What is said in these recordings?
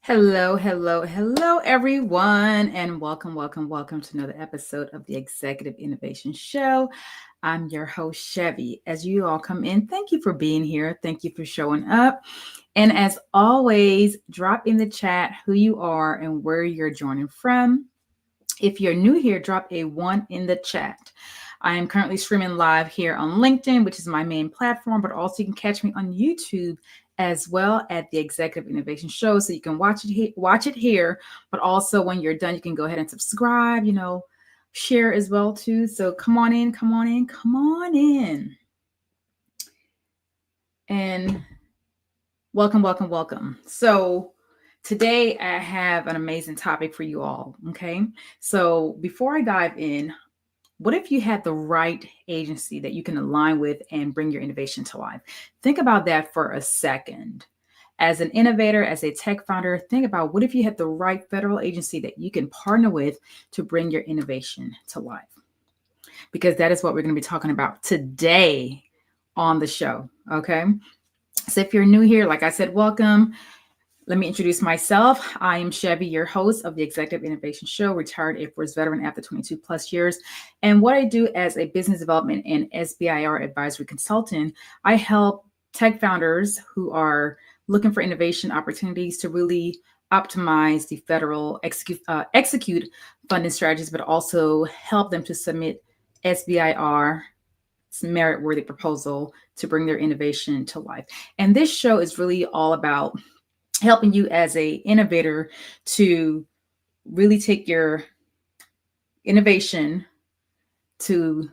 Hello, everyone, and welcome to another episode of the Executive Innovation Show. I'm your host, Shevvy. As you all come in, thank you for being here. Thank you for showing up. And as always, drop in the chat who you are and where you're joining from. If you're new here, drop a 1 in the chat. I am currently streaming live here on LinkedIn, which is my main platform, but also you can catch me on YouTube as well at the Executive Innovation Show. So you can watch it here, but also when you're done, you can go ahead and subscribe, share as well too. So come on in. And welcome. So today I have an amazing topic for you all, okay? So before I dive in, what if you had the right agency that you can align with and bring your innovation to life? Think about that for a second. As an innovator, as a tech founder, think about what if you had the right federal agency that you can partner with to bring your innovation to life? Because that is what we're going to be talking about today on the show, okay? So if you're new here, like I said, welcome. Let me introduce myself. I am Shevvy, your host of the Executive Innovation Show, retired Air Force veteran after 22 plus years. And what I do as a business development and SBIR advisory consultant, I help tech founders who are looking for innovation opportunities to really optimize the federal execute funding strategies, but also help them to submit SBIR merit-worthy proposal to bring their innovation to life. And this show is really all about helping you as a innovator to really take your innovation to,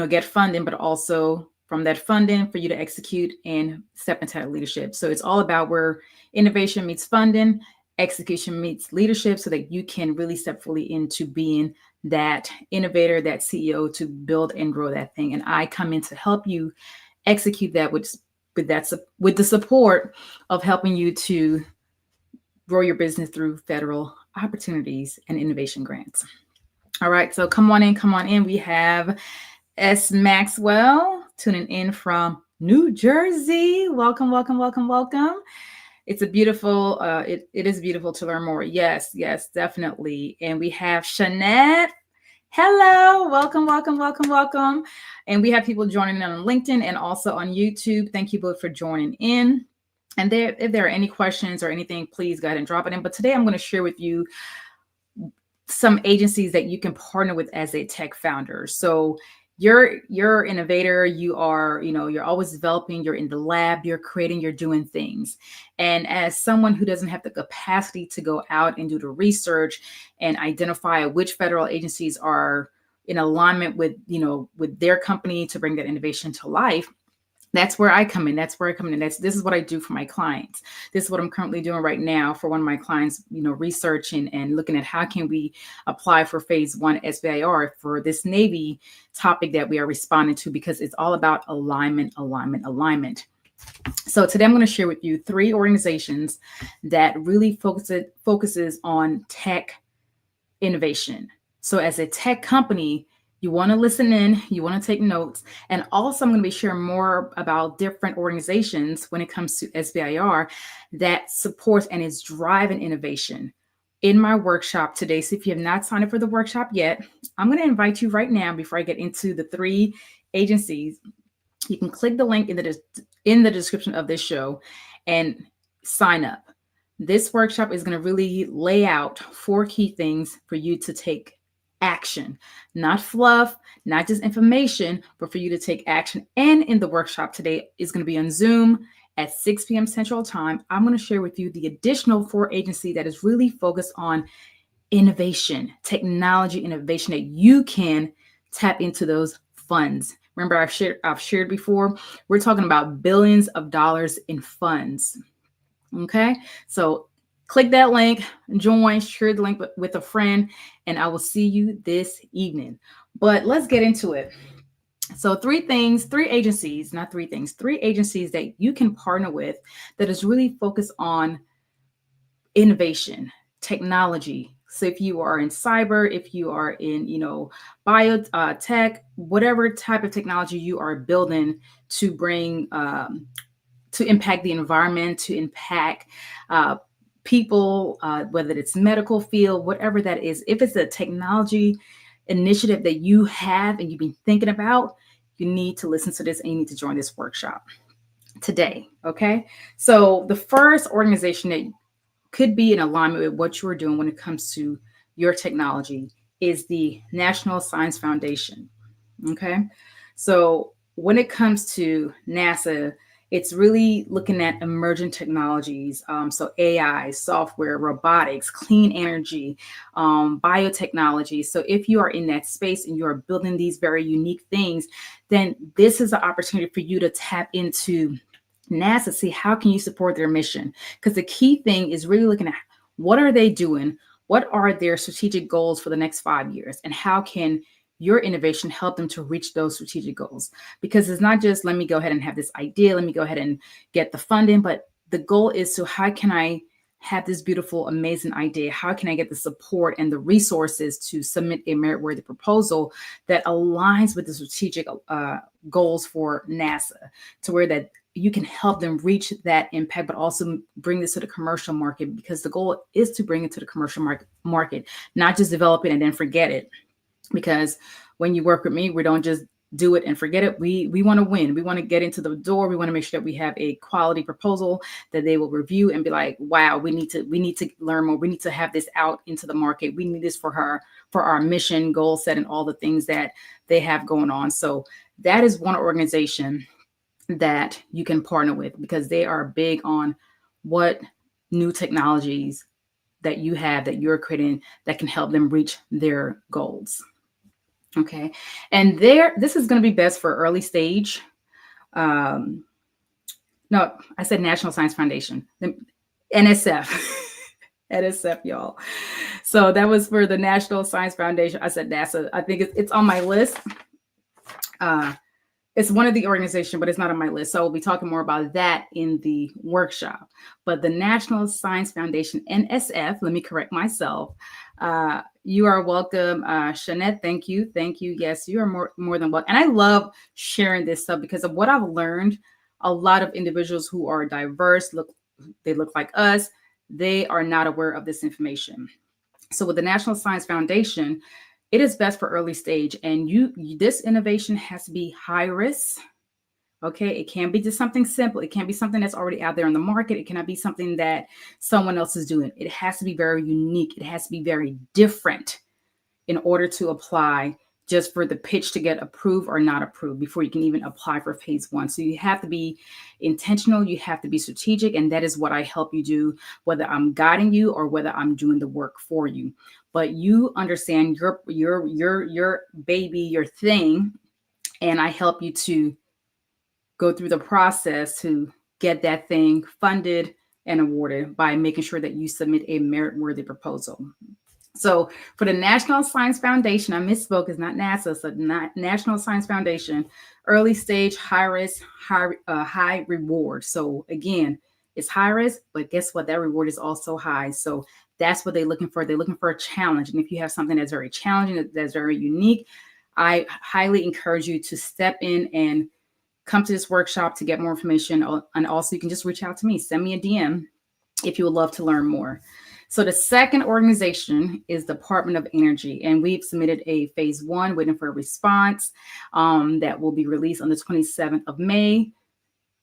get funding, but also from that funding for you to execute and step into that leadership. So it's all about where innovation meets funding, execution meets leadership, so that you can really step fully into being that innovator, that CEO to build and grow that thing. And I come in to help you execute that with the support of helping you to grow your business through federal opportunities and innovation grants. All right, so come on in. We have S. Maxwell tuning in from New Jersey. Welcome. It's a beautiful, it is beautiful to learn more. Yes, definitely. And we have Shanette. Hello, welcome. And we have people joining in on LinkedIn and also on YouTube. Thank you both for joining in. And if there are any questions or anything, please go ahead and drop it in. But today I'm going to share with you some agencies that you can partner with as a tech founder. So you're innovator, you are, you're always developing, you're in the lab, you're creating, you're doing things. And as someone who doesn't have the capacity to go out and do the research and identify which federal agencies are in alignment with, with their company to bring that innovation to life, that's where I come in. This is what I do for my clients. This is what I'm currently doing right now for one of my clients, researching and looking at how can we apply for phase 1 SBIR for this Navy topic that we are responding to, because it's all about alignment. So today I'm going to share with you 3 organizations that really focuses on tech innovation. So as a tech company, you want to listen in, you want to take notes. And also I'm going to be sharing more about different organizations when it comes to SBIR that supports and is driving innovation in my workshop today. So if you have not signed up for the workshop yet, I'm going to invite you right now before I get into the 3 agencies. You can click the link in the description of this show and sign up. This workshop is going to really lay out 4 key things for you to take action, not fluff, not just information, but for you to take action. And in the workshop today is going to be on Zoom at 6 p.m. Central Time. I'm going to share with you the additional 4 agency that is really focused on innovation, technology innovation, that you can tap into those funds. Remember, I've shared before, we're talking about billions of dollars in funds. Okay, so click that link, join, share the link with a friend, and I will see you this evening. But let's get into it. So 3 agencies that you can partner with that is really focused on innovation, technology. So if you are in cyber, if you are in, biotech, whatever type of technology you are building to bring, to impact the environment, to impact people, whether it's medical field, whatever that is, if it's a technology initiative that you have and you've been thinking about, you need to listen to this and you need to join this workshop today. Okay. So the first organization that could be in alignment with what you are doing when it comes to your technology is the National Science Foundation. Okay. So when it comes to NASA, it's really looking at emerging technologies. So AI, software, robotics, clean energy, biotechnology. So if you are in that space and you are building these very unique things, then this is an opportunity for you to tap into NASA, see how can you support their mission? Because the key thing is really looking at what are they doing? What are their strategic goals for the next 5 years? And how can your innovation help them to reach those strategic goals? Because it's not just let me go ahead and have this idea, let me go ahead and get the funding, but the goal is to how can I have this beautiful, amazing idea? How can I get the support and the resources to submit a merit-worthy proposal that aligns with the strategic goals for NASA, to where that you can help them reach that impact, but also bring this to the commercial market, because the goal is to bring it to the commercial market, not just develop it and then forget it. Because when you work with me, we don't just do it and forget it. We want to win. We want to get into the door. We want to make sure that we have a quality proposal that they will review and be like, wow, we need to learn more. We need to have this out into the market. We need this for our mission, goal set, and all the things that they have going on. So that is one organization that you can partner with, because they are big on what new technologies that you have, that you're creating, that can help them reach their goals. Okay. And this is going to be best for early stage. No, I said National Science Foundation, NSF, NSF, y'all. So that was for the National Science Foundation. I said NASA. I think it's on my list. It's one of the organizations, but it's not on my list. So we'll be talking more about that in the workshop. But the National Science Foundation, NSF, let me correct myself. You are welcome. Shanette, thank you. Thank you. Yes, you are more than welcome. And I love sharing this stuff because of what I've learned. A lot of individuals who are diverse, they look like us, they are not aware of this information. So with the National Science Foundation, it is best for early stage, and this innovation has to be high risk. Okay, it can't be just something simple. It can't be something that's already out there on the market. It cannot be something that someone else is doing. It has to be very unique. It has to be very different in order to apply, just for the pitch to get approved or not approved before you can even apply for phase 1. So you have to be intentional. You have to be strategic. And that is what I help you do, whether I'm guiding you or whether I'm doing the work for you. But you understand your baby, your thing, and I help you to go through the process to get that thing funded and awarded by making sure that you submit a merit-worthy proposal. So for the National Science Foundation, I misspoke, it's not NASA, so not National Science Foundation, early stage, high risk, high reward. So again, it's high risk, but guess what? That reward is also high. So that's what they're looking for. They're looking for a challenge. And if you have something that's very challenging, that's very unique, I highly encourage you to step in and come to this workshop to get more information. And also you can just reach out to me, send me a DM if you would love to learn more. So the second organization is Department of Energy, and we've submitted a phase 1, waiting for a response that will be released on the 27th of May.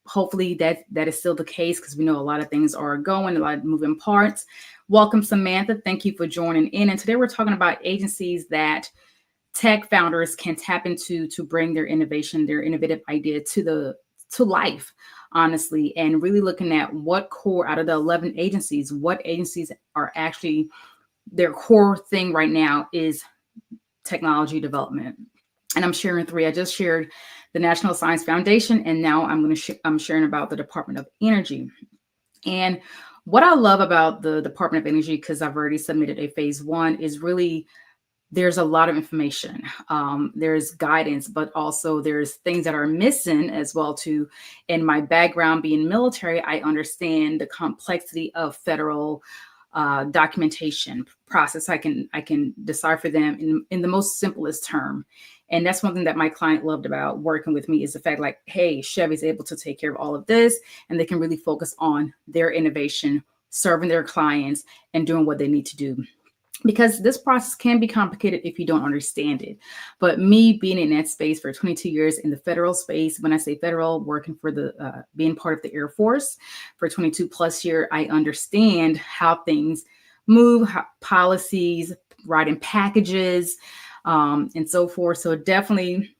Hopefully that is still the case, because we know a lot of things are going, a lot of moving parts. Welcome, Samantha. Thank you for joining in. And today we're talking about agencies that tech founders can tap into to bring their innovation, their innovative idea to life, honestly, and really looking at what core out of the 11 agencies, what agencies are actually their core thing right now is technology development. And I'm sharing 3. I just shared the National Science Foundation, and now I'm sharing about the Department of Energy. And what I love about the Department of Energy, because I've already submitted a phase 1, is really there's a lot of information. There's guidance, but also there's things that are missing as well too. In my background being military, I understand the complexity of federal documentation process. I can decipher them in the most simplest term. And that's one thing that my client loved about working with me, is the fact like, hey, Chevvy's able to take care of all of this, and they can really focus on their innovation serving their clients, and doing what they need to do. Because this process can be complicated if you don't understand it. But me being in that space for 22 years in the federal space, when I say federal, working for being part of the Air Force for 22 plus years, I understand how things move, how policies, writing packages, and so forth. So definitely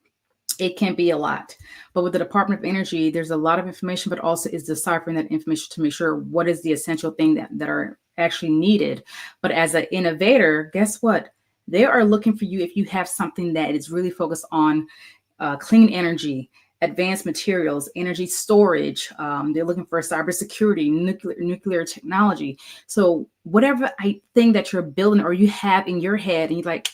it can be a lot. But with the Department of Energy, there's a lot of information, but also is deciphering that information to make sure what is the essential thing that are actually needed. But as an innovator, guess what? They are looking for you if you have something that is really focused on clean energy, advanced materials, energy storage. They're looking for cybersecurity, nuclear technology. So whatever thing that you're building or you have in your head, and you're like,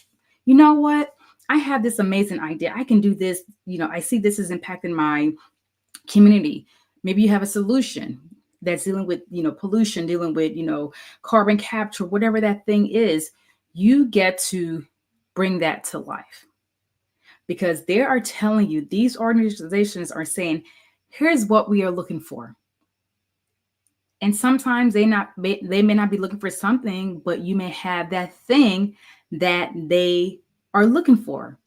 you know what? I have this amazing idea. I can do this. I see this is impacting my community. Maybe you have a solution that's dealing with, pollution, dealing with, carbon capture, whatever that thing is. You get to bring that to life because they are telling you, these organizations are saying, here's what we are looking for. And sometimes they may not be looking for something, but you may have that thing that they are looking for.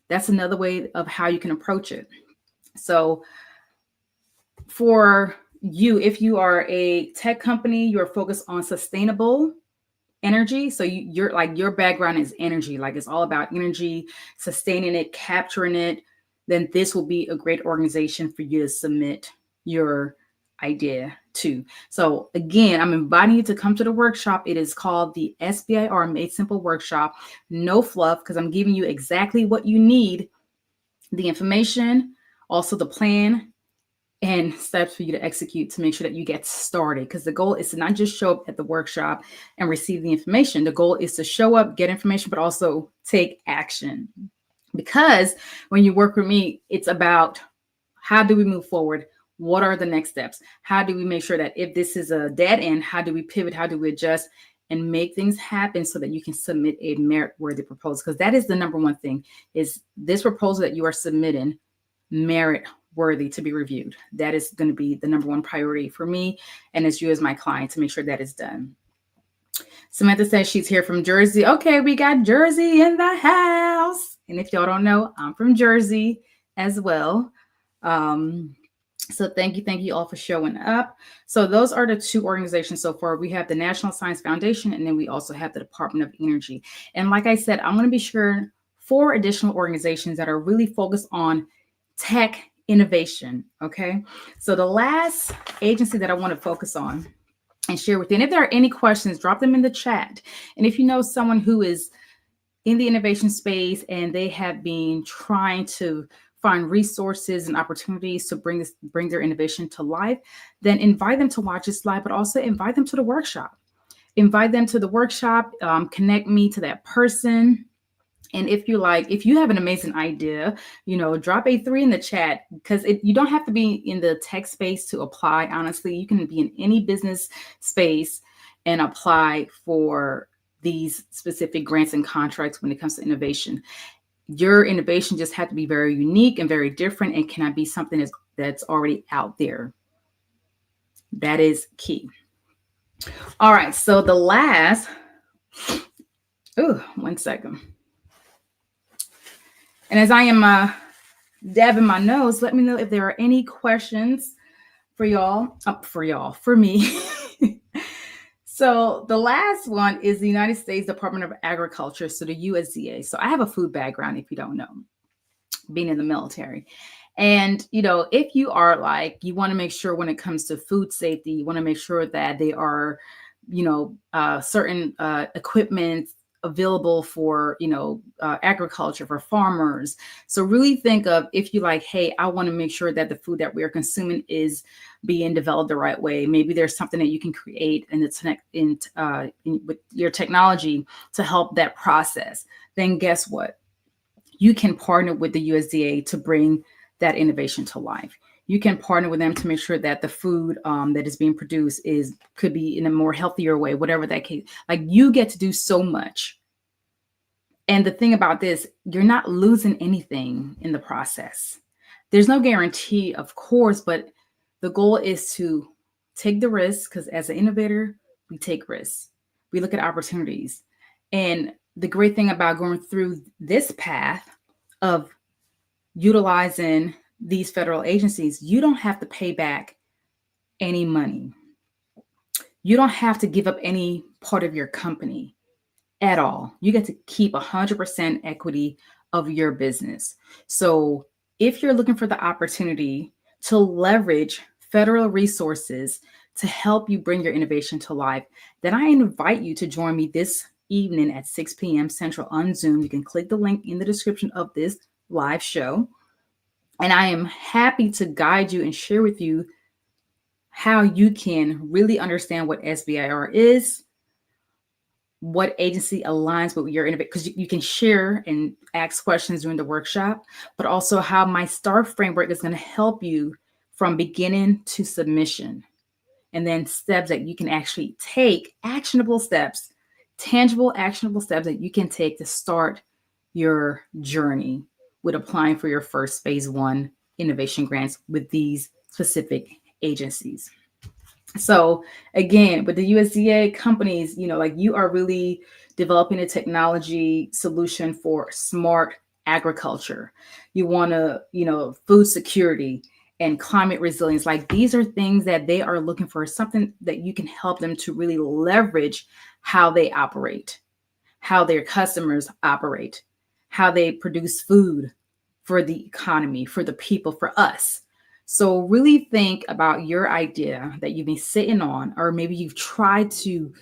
That's another way of how you can approach it. So for you, if you are a tech company, you're focused on sustainable energy. So you're like, your background is energy, like it's all about energy, sustaining it, capturing it, then this will be a great organization for you to submit your idea to. So again, I'm inviting you to come to the workshop. It is called the SBIR Made Simple Workshop. No fluff, because I'm giving you exactly what you need, the information, also the plan, and steps for you to execute to make sure that you get started. Because the goal is to not just show up at the workshop and receive the information. The goal is to show up, get information, but also take action. Because when you work with me, it's about how do we move forward? What are the next steps? How do we make sure that if this is a dead end, how do we pivot? How do we adjust and make things happen so that you can submit a merit-worthy proposal? Because that is the number one thing, is this proposal that you are submitting merit-worthy to be reviewed. That is going to be the number one priority for me and as you as my client to make sure that is done. Samantha says she's here from Jersey. Okay, we got Jersey in the house. And if y'all don't know, I'm from Jersey as well. So thank you all for showing up. So those are the two organizations so far. We have the National Science Foundation, and then we also have the Department of Energy. And like I said, I'm going to be sharing 4 additional organizations that are really focused on tech innovation. Okay. So the last agency that I want to focus on and share with you, and if there are any questions, drop them in the chat. And if you know someone who is in the innovation space and they have been trying to find resources and opportunities to bring their innovation to life, then invite them to watch this live, but also invite them to the workshop. Invite them to the workshop, connect me to that person. And if you have an amazing idea, drop a 3 in the chat, because you don't have to be in the tech space to apply. Honestly, you can be in any business space and apply for these specific grants and contracts when it comes to innovation. Your innovation just had to be very unique and very different, and cannot be something that's already out there. That is key. All right. So the last, one second. And as I am dabbing my nose, let me know if there are any questions for me. So the last one is the United States Department of Agriculture, so the USDA. So I have a food background, if you don't know, being in the military. And, if you are you want to make sure when it comes to food safety, you want to make sure that they are, certain equipment available for, agriculture, for farmers. So really think of, if you hey, I want to make sure that the food that we are consuming is being developed the right way. Maybe there's something that you can create with your technology to help that process. Then guess what? You can partner with the USDA to bring that innovation to life. You can partner with them to make sure that the food that is being produced could be in a more healthier way, whatever that case. You get to do so much. And the thing about this, you're not losing anything in the process. There's no guarantee, of course, but the goal is to take the risk, because as an innovator, we take risks. We look at opportunities. And the great thing about going through this path of utilizing these federal agencies, you don't have to pay back any money. You don't have to give up any part of your company at all. You get to keep 100% equity of your business. So if you're looking for the opportunity to leverage federal resources to help you bring your innovation to life, then I invite you to join me this evening at 6 p.m. Central on Zoom. You can click the link in the description of this live show. And I am happy to guide you and share with you how you can really understand what SBIR is, what agency aligns with your innovation, because you can share and ask questions during the workshop, but also how my STAR framework is going to help you from beginning to submission. And then steps that you can actually take, actionable steps, tangible, actionable steps that you can take to start your journey with applying for your first phase 1 innovation grants with these specific agencies. So again, with the USDA companies, like you are really developing a technology solution for smart agriculture. You want to, food security and climate resilience. Like these are things that they are looking for, something that you can help them to really leverage how they operate, how their customers operate, how they produce food for the economy, for the people, for us. So really think about your idea that you've been sitting on, or maybe you've tried to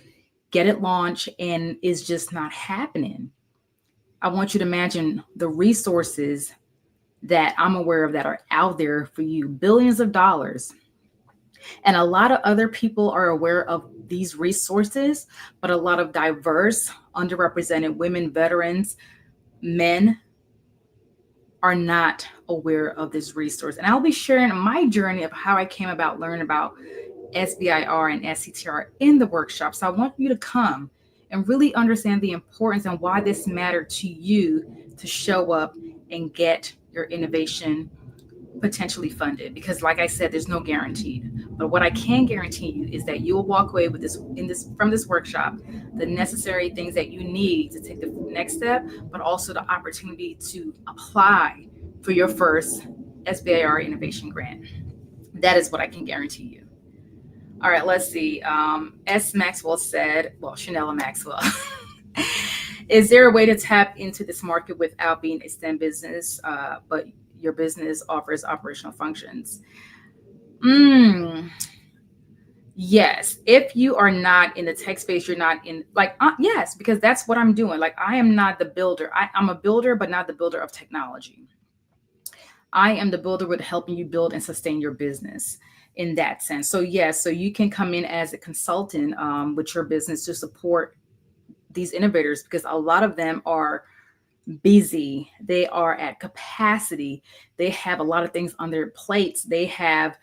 get it launched and it's just not happening. I want you to imagine the resources that I'm aware of that are out there for you, billions of dollars. And a lot of other people are aware of these resources, but a lot of diverse, underrepresented women, veterans, men are not aware of this resource. And I'll be sharing my journey of how I came about learning about SBIR and SCTR in the workshop. So I want you to come and really understand the importance and why this mattered to you to show up and get your innovation potentially funded. Because like I said, there's no guaranteed. But what I can guarantee you is that you will walk away with from this workshop, the necessary things that you need to take the next step, but also the opportunity to apply for your first SBIR innovation grant. That is what I can guarantee you. All right, let's see. S. Maxwell said, Chanel Maxwell, is there a way to tap into this market without being a STEM business, but your business offers operational functions? Yes. If you are not in the tech space, you're not in yes, because that's what I'm doing. Like I am not the builder. I'm a builder, but not the builder of technology. I am the builder with helping you build and sustain your business in that sense. So yes, so you can come in as a consultant with your business to support these innovators, because a lot of them are busy. They are at capacity. They have a lot of things on their plates. They have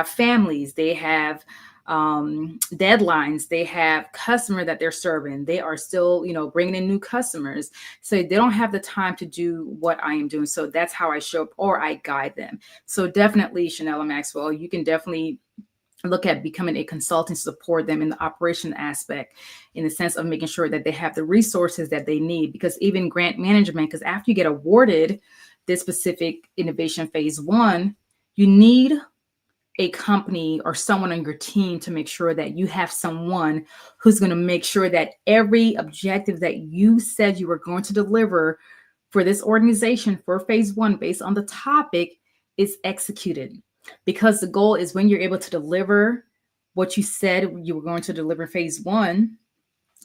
families. They have deadlines. They have customer that they're serving. They are still, bringing in new customers. So they don't have the time to do what I am doing. So that's how I show up, or I guide them. So definitely, Chanel Maxwell, you can definitely look at becoming a consultant to support them in the operation aspect, in the sense of making sure that they have the resources that they need. Because even grant management, because after you get awarded this specific innovation phase 1, you need a company or someone on your team to make sure that you have someone who's going to make sure that every objective that you said you were going to deliver for this organization for phase 1 based on the topic is executed. Because the goal is, when you're able to deliver what you said you were going to deliver phase 1,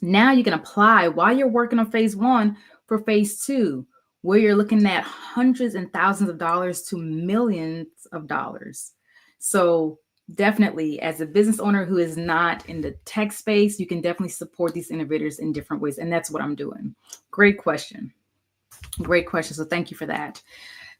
now you can apply while you're working on phase 1 for phase 2, where you're looking at hundreds and thousands of dollars to millions of dollars. So definitely, as a business owner who is not in the tech space, you can definitely support these innovators in different ways. And that's what I'm doing. Great question. Great question. So thank you for that.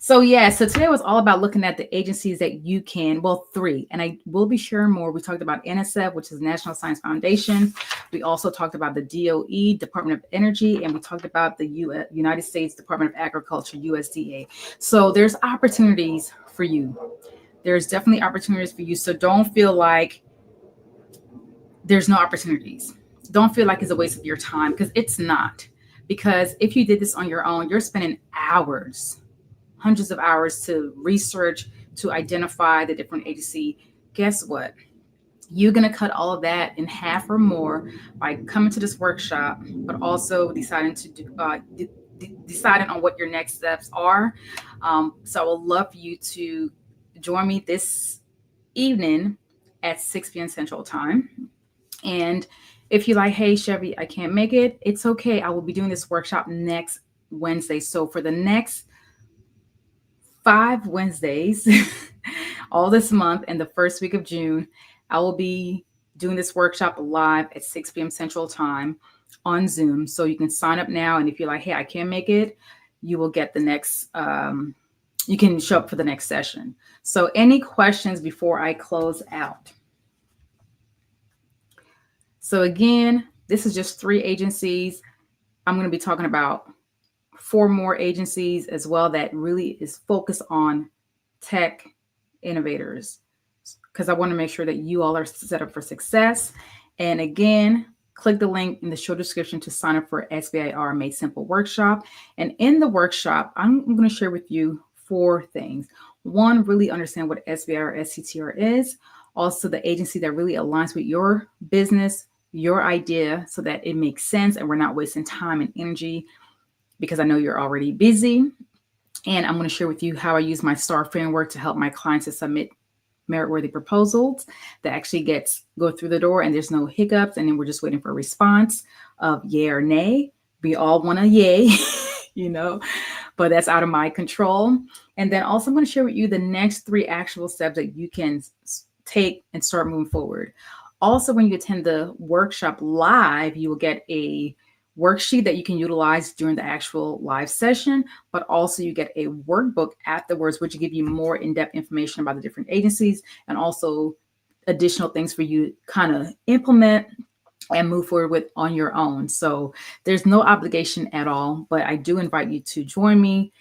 So so today was all about looking at the agencies that you can, 3, and I will be sharing more. We talked about NSF, which is National Science Foundation. We also talked about the DOE, Department of Energy, and we talked about the United States Department of Agriculture, USDA. So there's opportunities for you. There's definitely opportunities for you. So don't feel like there's no opportunities. Don't feel like it's a waste of your time, because it's not. Because if you did this on your own, you're spending hours, hundreds of hours to research, to identify the different agency. Guess what? You're going to cut all of that in half or more by coming to this workshop, but also deciding to deciding on what your next steps are. So I would love for you to join me this evening at 6 p.m. Central Time. And if you're like, hey, Shevvy, I can't make it, it's okay. I will be doing this workshop next Wednesday. So for the next 5 Wednesdays, all this month and the first week of June, I will be doing this workshop live at 6 p.m. Central Time on Zoom. So you can sign up now. And if you're like, hey, I can't make it, you will get the next, you can show up for the next session. So any questions before I close out? So again, this is just 3 agencies. I'm going to be talking about 4 more agencies as well that really is focused on tech innovators, because I want to make sure that you all are set up for success. And again, click the link in the show description to sign up for SBIR Made Simple workshop. And in the workshop, I'm going to share with you 4 things. 1, really understand what SBIR STTR is. Also, the agency that really aligns with your business, your idea, so that it makes sense and we're not wasting time and energy, because I know you're already busy. And I'm going to share with you how I use my STAR framework to help my clients to submit merit-worthy proposals that actually go through the door and there's no hiccups, and then we're just waiting for a response of yay or nay. We all want a yay, but that's out of my control. And then also I'm going to share with you the next 3 actual steps that you can take and start moving forward. Also, when you attend the workshop live, you will get a worksheet that you can utilize during the actual live session, but also you get a workbook afterwards, which will give you more in-depth information about the different agencies and also additional things for you to kind of implement and move forward with on your own. So there's no obligation at all, but I do invite you to join me.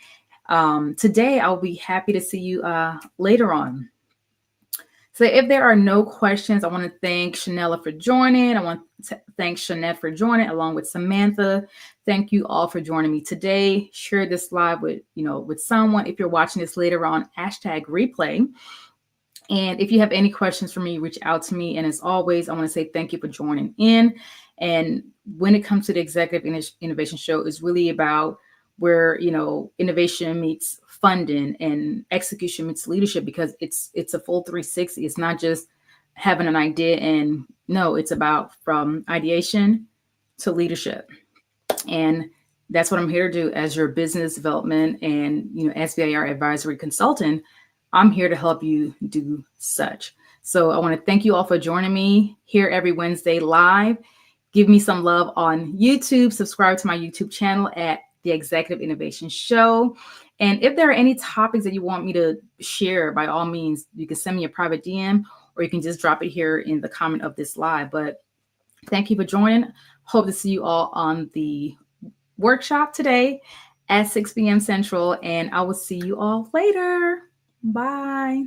Today, I'll be happy to see you later on. So if there are no questions, I want to thank Chanela for joining. I want to thank Shanette for joining, along with Samantha. Thank you all for joining me today. Share this live with someone. If you're watching this later on, #replay. And if you have any questions for me, reach out to me. And as always, I want to say thank you for joining in. And when it comes to the Executive Innovation Show, it's really about where, innovation meets funding and execution meets leadership, because it's a full 360. It's not just having an idea, and no, it's about from ideation to leadership. And that's what I'm here to do as your business development and, SBIR advisory consultant. I'm here to help you do such. So I want to thank you all for joining me here every Wednesday live. Give me some love on YouTube. Subscribe to my YouTube channel at The Executive Innovation Show. And if there are any topics that you want me to share, by all means, you can send me a private DM, or you can just drop it here in the comment of this live. But thank you for joining. Hope to see you all on the workshop today at 6 p.m. Central, and I will see you all later. Bye.